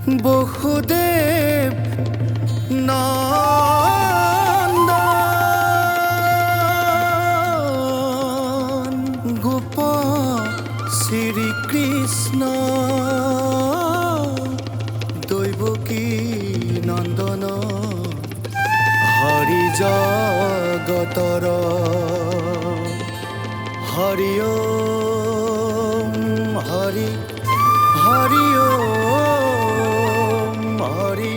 বহুদেব নন্দন গোপ শ্রীকৃষ্ণ দৈবকী নন্দন হরি জগতর হরি ওম হরি হরি ওম হরি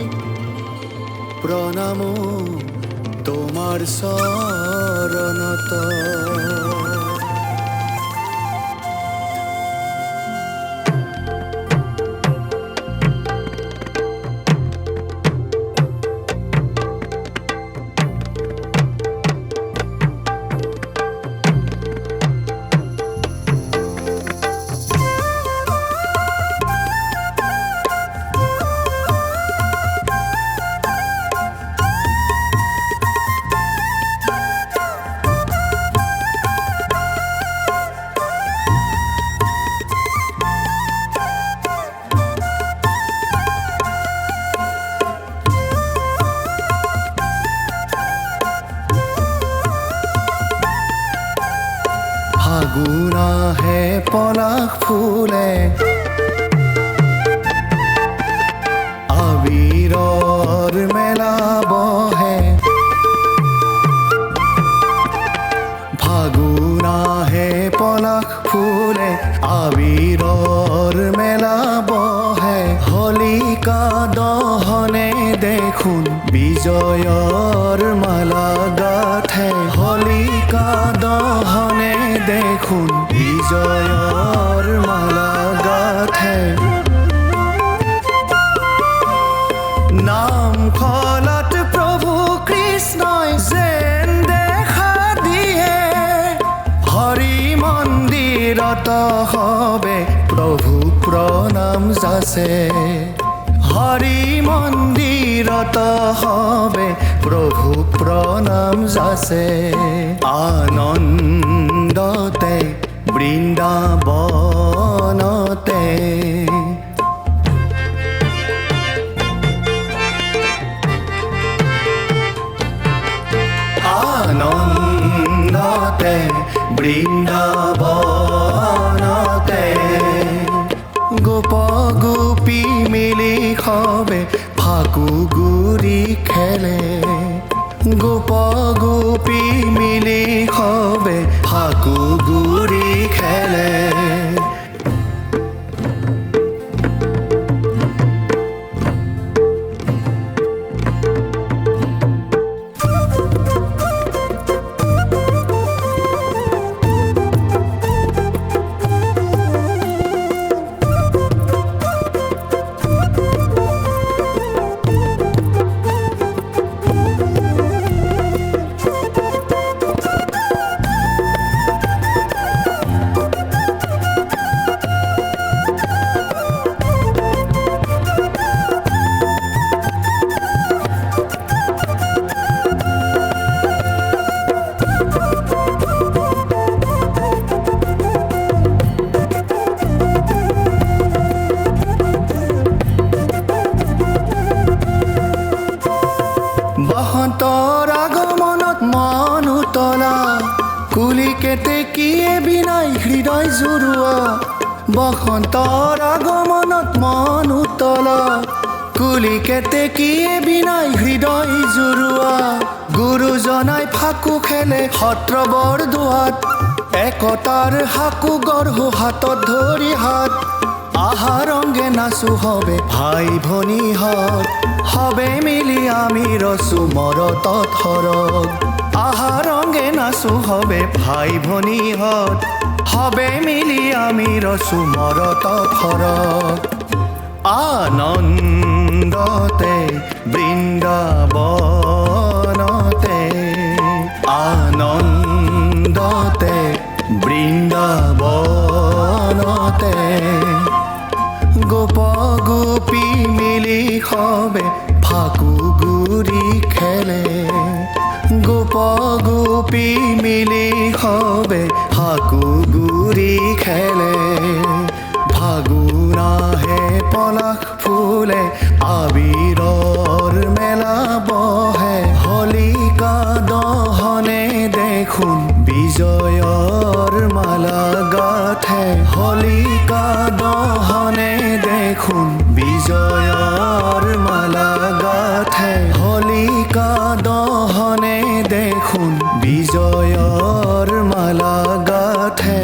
প্রণাম তোমার শরণত। ফাগুন আহে পলাশ ফুলে আবিৰৰ মেলা বহে। ফাগুন আহে পলাশ ফুলে আবিৰৰ মেলা বহে। হলিকা দহনে দেখোন বিজয়ৰ মালা গাঁঠে। হলিকা দহনে দেখোন বিজয়ৰ মালা গাঁঠে। নাম খলাত প্ৰভু কৃষ্ণই যেন দেখা দিয়ে। হৰি মন্দিৰত হবে প্ৰভু প্ৰণাম যাচে। হৰি মন্দিৰত হবে প্ৰভু প্ৰণাম যাচে। আনন্দতে বৃন্দাবনতে আনন্দতে বৃন্দাবনতে গোপ গোপী মিলি হবে ফাকু গুৰি খেলে। গোপ গোপী মিলি হবে ফাকু গুৰি খেলে। বসন্তৰ আগমনত মন উতলা কুলি কেতেকীয়ে বিনাই হৃদয় জুৰুৱা। বসন্তৰ আগমনত মন উতলা কুলি কেতেকীয়ে বিনাই হৃদয় জুৰুৱা। গুৰুজনাই ফাকু খেলে সত্ৰ বৰদোৱাত। একতাৰ সাকু গঢ়ো হাতত ধৰি হাত। আহাৰঙ্গে নাচো হবে ভাই ভনীহঁত। হবে মিলি আমি ৰচো মৰতত সৰগ। আহাৰঙ্গে নাচো হবে ভাই ভনীহঁত। হবে মিলি আমি ৰচো মৰতত সৰগ। আনন্দতে বৃন্দাবনতে আনন্দতে বৃন্দাবনতে গোপ গোপী মিলি হবে ফাকু গুৰি খেলে। গোপ গোপী মিলি হবে ফাকু গুৰি খেলে। ফাগুন আহে পলাশ ফুল ফুলে আবিৰৰ মেলা বহে হলিকা দহনে দেখোন বিজয়ৰ মালা গাঁঠে হলিকা দহনে দেখোন বিজয়ৰ মালা গাঁঠে হলিকা দহনে দেখোন বিজয়ৰ মালা গাঁঠে